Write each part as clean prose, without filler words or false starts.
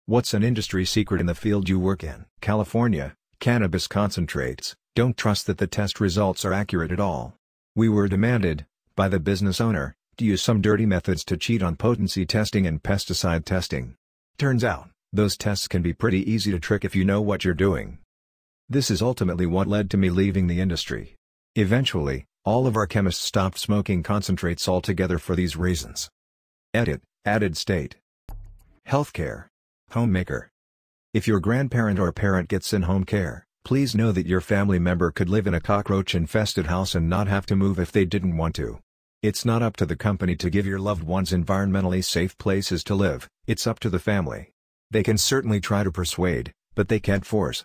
What's an industry secret in the field you work in? California, cannabis concentrates. Don't trust that the test results are accurate at all. We were demanded, by the business owner, to use some dirty methods to cheat on potency testing and pesticide testing. Turns out, those tests can be pretty easy to trick if you know what you're doing. This is ultimately what led to me leaving the industry. Eventually, all of our chemists stopped smoking concentrates altogether for these reasons. Edit, added state. Healthcare. Homemaker. If your grandparent or parent gets in-home care, please know that your family member could live in a cockroach-infested house and not have to move if they didn't want to. It's not up to the company to give your loved ones environmentally safe places to live, it's up to the family. They can certainly try to persuade, but they can't force.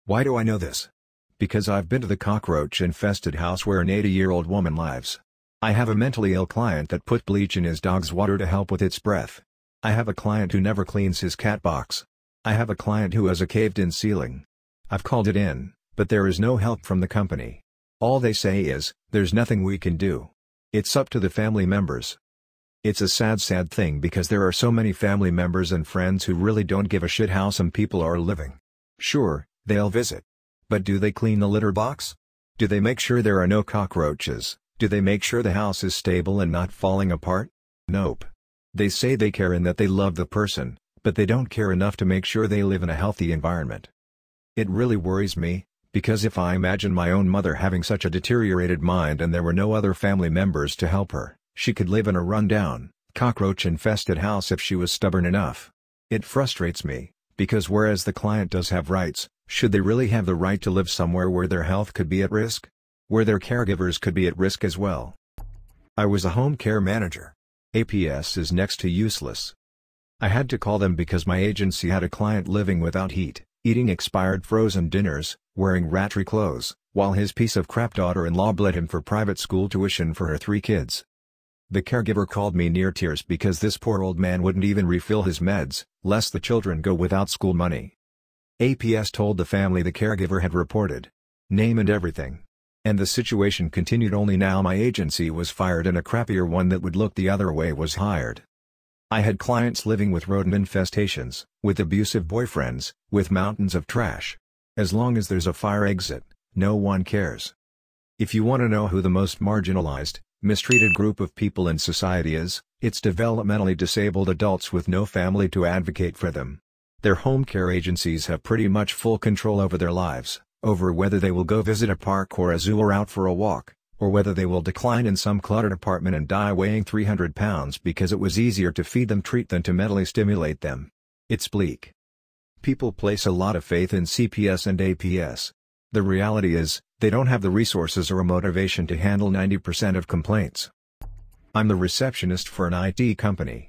Why do I know this? Because I've been to the cockroach-infested house where an 80-year-old woman lives. I have a mentally ill client that put bleach in his dog's water to help with its breath. I have a client who never cleans his cat box. I have a client who has a caved-in ceiling. I've called it in, but there is no help from the company. All they say is, there's nothing we can do. It's up to the family members. It's a sad thing because there are so many family members and friends who really don't give a shit how some people are living. Sure, they'll visit. But do they clean the litter box? Do they make sure there are no cockroaches? Do they make sure the house is stable and not falling apart? Nope. They say they care and that they love the person, but they don't care enough to make sure they live in a healthy environment. It really worries me, because if I imagine my own mother having such a deteriorated mind and there were no other family members to help her, she could live in a run-down, cockroach-infested house if she was stubborn enough. It frustrates me, because whereas the client does have rights, should they really have the right to live somewhere where their health could be at risk? Where their caregivers could be at risk as well? I was a home care manager. APS is next to useless. I had to call them because my agency had a client living without heat, eating expired frozen dinners, wearing ratty clothes, while his piece of crap daughter-in-law bled him for private school tuition for her 3 kids. The caregiver called me near tears because this poor old man wouldn't even refill his meds, lest the children go without school money. APS told the family the caregiver had reported. Name and everything. And the situation continued. Only now my agency was fired and a crappier one that would look the other way was hired. I had clients living with rodent infestations, with abusive boyfriends, with mountains of trash. As long as there's a fire exit, no one cares. If you want to know who the most marginalized, mistreated group of people in society is, it's developmentally disabled adults with no family to advocate for them. Their home care agencies have pretty much full control over their lives, over whether they will go visit a park or a zoo or out for a walk, or whether they will decline in some cluttered apartment and die weighing 300 pounds because it was easier to feed them treat than to mentally stimulate them. It's bleak. People place a lot of faith in CPS and APS. The reality is, they don't have the resources or a motivation to handle 90% of complaints. I'm the receptionist for an IT company.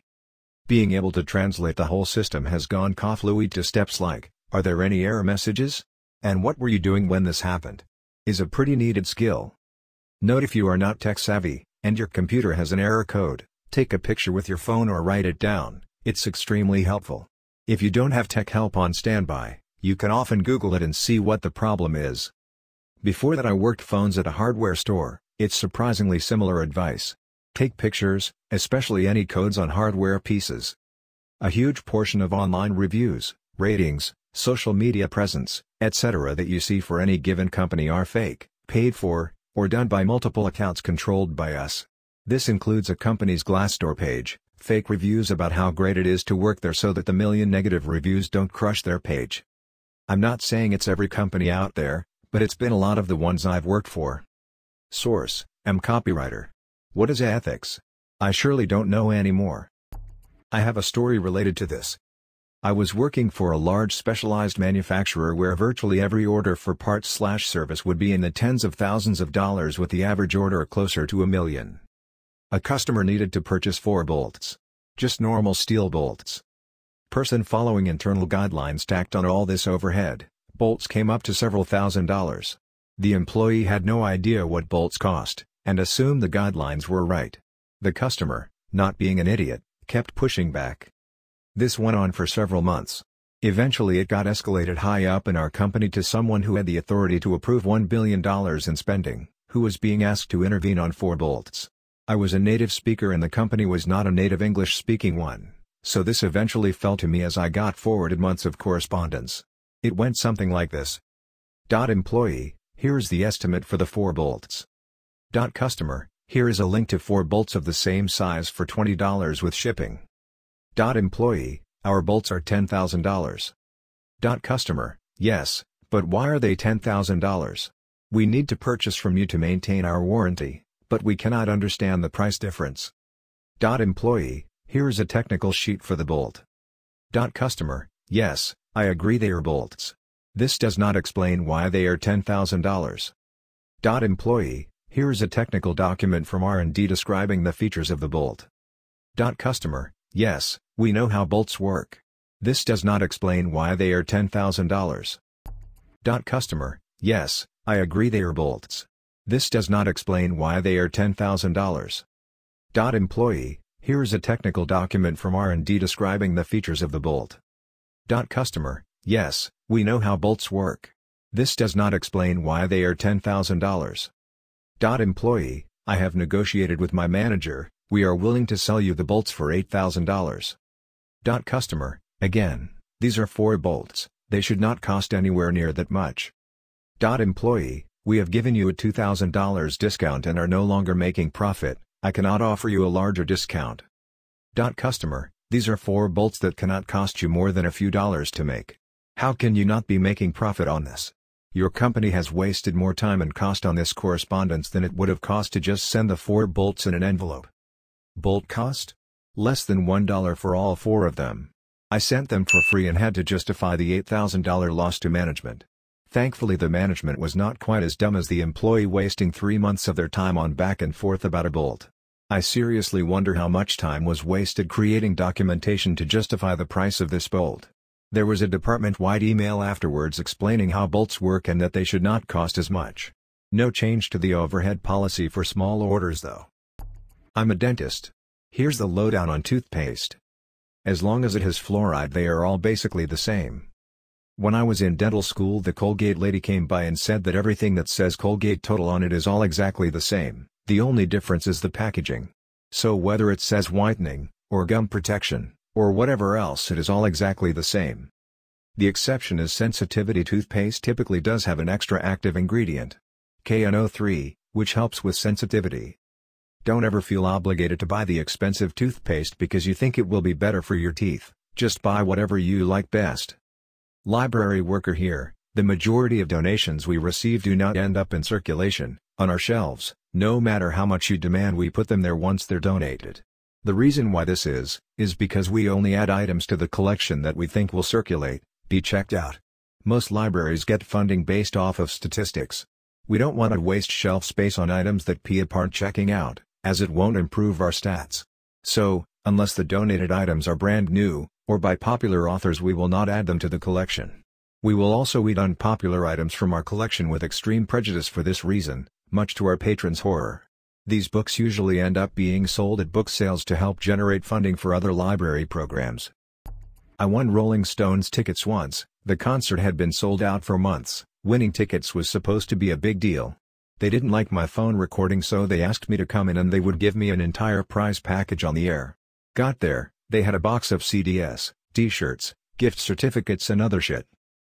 Being able to translate the whole system has gone fluid to steps like, "Are there any error messages? And what were you doing when this happened?" is a pretty needed skill. Note: if you are not tech savvy, and your computer has an error code, take a picture with your phone or write it down, it's extremely helpful. If you don't have tech help on standby, you can often Google it and see what the problem is. Before that I worked phones at a hardware store. It's surprisingly similar advice. Take pictures, especially any codes on hardware pieces. A huge portion of online reviews, ratings, social media presence, etc. that you see for any given company are fake, paid for, or done by multiple accounts controlled by us. This includes a company's Glassdoor page, fake reviews about how great it is to work there so that the million negative reviews don't crush their page. I'm not saying it's every company out there, but it's been a lot of the ones I've worked for. Source: I'm copywriter. What is ethics? I surely don't know anymore. I have a story related to this. I was working for a large specialized manufacturer where virtually every order for parts/service would be in the tens of thousands of dollars with the average order closer to $1 million. A customer needed to purchase 4 bolts. Just normal steel bolts. Person following internal guidelines tacked on all this overhead, bolts came up to several $1,000s. The employee had no idea what bolts cost, and assumed the guidelines were right. The customer, not being an idiot, kept pushing back. This went on for several months. Eventually it got escalated high up in our company to someone who had the authority to approve $1 billion in spending, who was being asked to intervene on 4 bolts. I was a native speaker and the company was not a native English-speaking one, So this eventually fell to me as I got forwarded months of correspondence. It went something like this. Employee, here is the estimate for the 4 bolts. Customer, here is a link to 4 bolts of the same size for $20 with shipping. Employee, our bolts are $10,000. Customer, yes, but why are they $10,000? We need to purchase from you to maintain our warranty, but we cannot understand the price difference. Employee, here is a technical sheet for the bolt. Customer, yes, I agree they are bolts. This does not explain why they are $10,000. Employee, here is a technical document from R&D describing the features of the bolt. Customer, yes, we know how bolts work. This does not explain why they are $10,000. Customer, yes, I agree they are bolts. This does not explain why they are $10,000. Employee, here is a technical document from R&D describing the features of the bolt. Customer, yes, we know how bolts work. This does not explain why they are $10,000. Employee, I have negotiated with my manager, we are willing to sell you the bolts for $8,000. Customer, again, these are 4 bolts, they should not cost anywhere near that much. Employee, we have given you a $2,000 discount and are no longer making profit, I cannot offer you a larger discount. Customer, these are 4 bolts that cannot cost you more than a few dollars to make. How can you not be making profit on this? Your company has wasted more time and cost on this correspondence than it would have cost to just send the 4 bolts in an envelope. Bolt cost? Less than $1 for all 4 of them. I sent them for free and had to justify the $8,000 loss to management. Thankfully the management was not quite as dumb as the employee wasting 3 months of their time on back and forth about a bolt. I seriously wonder how much time was wasted creating documentation to justify the price of this bolt. There was a department-wide email afterwards explaining how bolts work and that they should not cost as much. No change to the overhead policy for small orders though. I'm a dentist. Here's the lowdown on toothpaste. As long as it has fluoride they are all basically the same. When I was in dental school the Colgate lady came by and said that everything that says Colgate Total on it is all exactly the same, the only difference is the packaging. So whether it says whitening, or gum protection, or whatever else it is all exactly the same. The exception is sensitivity toothpaste typically does have an extra active ingredient. KNO3, which helps with sensitivity. Don't ever feel obligated to buy the expensive toothpaste because you think it will be better for your teeth, just buy whatever you like best. Library worker here, the majority of donations we receive do not end up in circulation, on our shelves, no matter how much you demand we put them there once they're donated. The reason why this is because we only add items to the collection that we think will circulate, be checked out. Most libraries get funding based off of statistics. We don't want to waste shelf space on items that people aren't checking out, as it won't improve our stats. So, unless the donated items are brand new, or by popular authors we will not add them to the collection. We will also weed unpopular items from our collection with extreme prejudice for this reason, much to our patrons' horror. These books usually end up being sold at book sales to help generate funding for other library programs. I won Rolling Stones tickets once. The concert had been sold out for months. Winning tickets was supposed to be a big deal. They didn't like my phone recording so they asked me to come in and they would give me an entire prize package on the air. Got there, they had a box of CDs, t-shirts, gift certificates and other shit.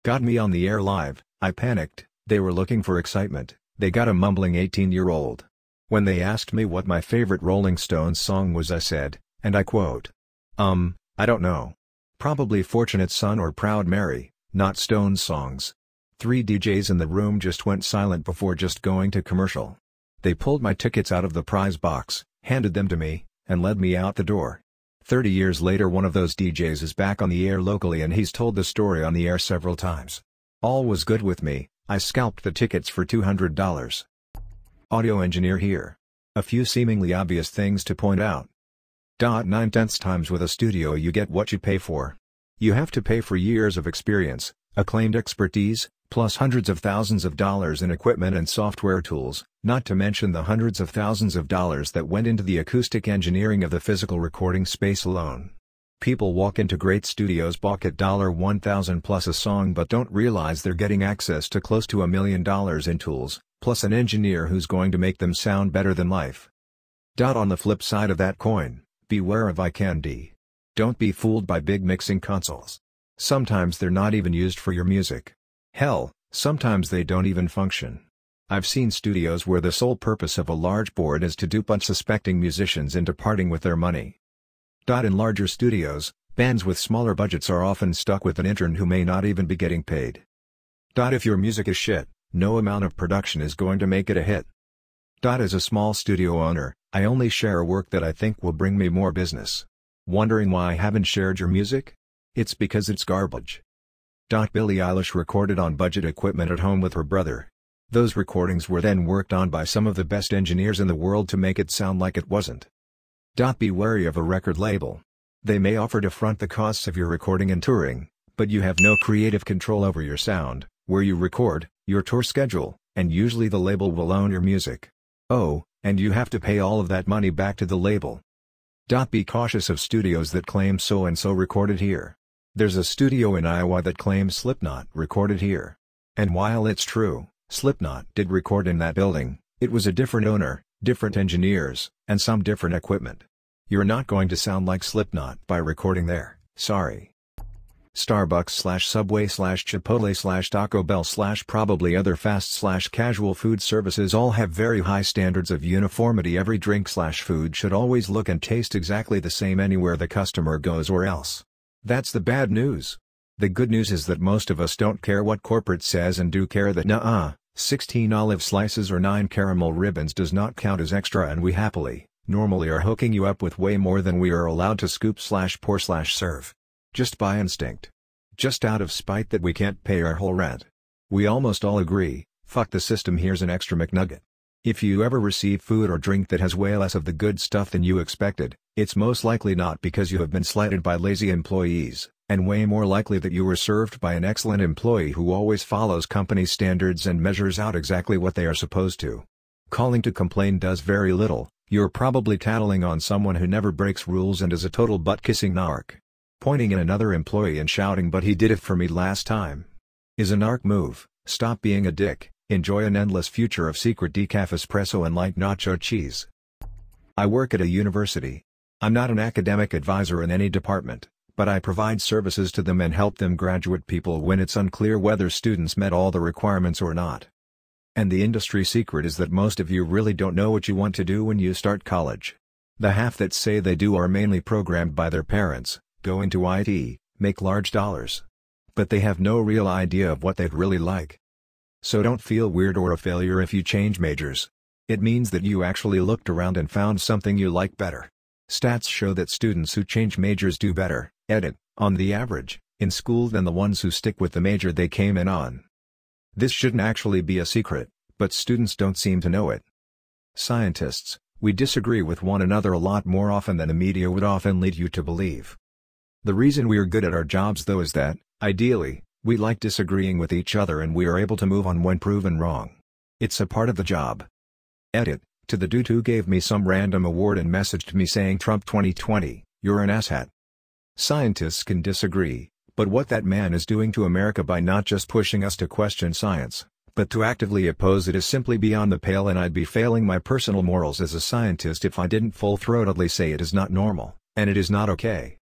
Got me on the air live, I panicked, they were looking for excitement, they got a mumbling 18-year-old. When they asked me what my favorite Rolling Stones song was I said, and I quote, I don't know. Probably Fortunate Son or Proud Mary, not Stones songs. 3 DJs in the room just went silent before just going to commercial. They pulled my tickets out of the prize box, handed them to me, and led me out the door. 30 years later one of those DJs is back on the air locally and he's told the story on the air several times. All was good with me, I scalped the tickets for $200. Audio engineer here. A few seemingly obvious things to point out. 9/10 times with a studio you get what you pay for. You have to pay for years of experience, acclaimed expertise, plus hundreds of thousands of dollars in equipment and software tools, not to mention the hundreds of thousands of dollars that went into the acoustic engineering of the physical recording space alone. People walk into great studios balk at $1,000 plus a song but don't realize they're getting access to close to $1 million in tools, plus an engineer who's going to make them sound better than life. On the flip side of that coin, beware of eye candy. Don't be fooled by big mixing consoles. Sometimes they're not even used for your music. Hell, sometimes they don't even function. I've seen studios where the sole purpose of a large board is to dupe unsuspecting musicians into parting with their money. In larger studios, bands with smaller budgets are often stuck with an intern who may not even be getting paid. If your music is shit, no amount of production is going to make it a hit. As a small studio owner, I only share work that I think will bring me more business. Wondering why I haven't shared your music? It's because it's garbage. Billie Eilish recorded on budget equipment at home with her brother. Those recordings were then worked on by some of the best engineers in the world to make it sound like it wasn't. Be wary of a record label. They may offer to front the costs of your recording and touring, but you have no creative control over your sound, where you record, your tour schedule, and usually the label will own your music. Oh, and you have to pay all of that money back to the label. Be cautious of studios that claim so-and-so recorded here. There's a studio in Iowa that claims Slipknot recorded here. And while it's true, Slipknot did record in that building, it was a different owner, different engineers, and some different equipment. You're not going to sound like Slipknot by recording there, sorry. Starbucks/Subway/Chipotle/Taco Bell/probably other fast/casual food services all have very high standards of uniformity. Every drink/food should always look and taste exactly the same anywhere the customer goes or else. That's the bad news. The good news is that most of us don't care what corporate says and do care that 16 olive slices or 9 caramel ribbons does not count as extra, and we happily, normally are hooking you up with way more than we are allowed to scoop/pour/serve. Just by instinct. Just out of spite that we can't pay our whole rent. We almost all agree, fuck the system, here's an extra McNugget. If you ever receive food or drink that has way less of the good stuff than you expected, it's most likely not because you have been slighted by lazy employees, and way more likely that you were served by an excellent employee who always follows company standards and measures out exactly what they are supposed to. Calling to complain does very little. You're probably tattling on someone who never breaks rules and is a total butt-kissing narc. Pointing at another employee and shouting "but he did it for me last time" is a narc move. Stop being a dick, enjoy an endless future of secret decaf espresso and light nacho cheese. I work at a university. I'm not an academic advisor in any department, but I provide services to them and help them graduate people when it's unclear whether students met all the requirements or not. And the industry secret is that most of you really don't know what you want to do when you start college. The half that say they do are mainly programmed by their parents, go into IT, make large dollars. But they have no real idea of what they'd really like. So don't feel weird or a failure if you change majors. It means that you actually looked around and found something you like better. Stats show that students who change majors do better, on the average, in school than the ones who stick with the major they came in on. This shouldn't actually be a secret, but students don't seem to know it. Scientists, we disagree with one another a lot more often than the media would often lead you to believe. The reason we are good at our jobs though is that, ideally, we like disagreeing with each other and we are able to move on when proven wrong. It's a part of the job. To the dude who gave me some random award and messaged me saying Trump 2020, you're an asshat. Scientists can disagree, but what that man is doing to America by not just pushing us to question science, but to actively oppose it is simply beyond the pale, and I'd be failing my personal morals as a scientist if I didn't full-throatedly say it is not normal, and it is not okay.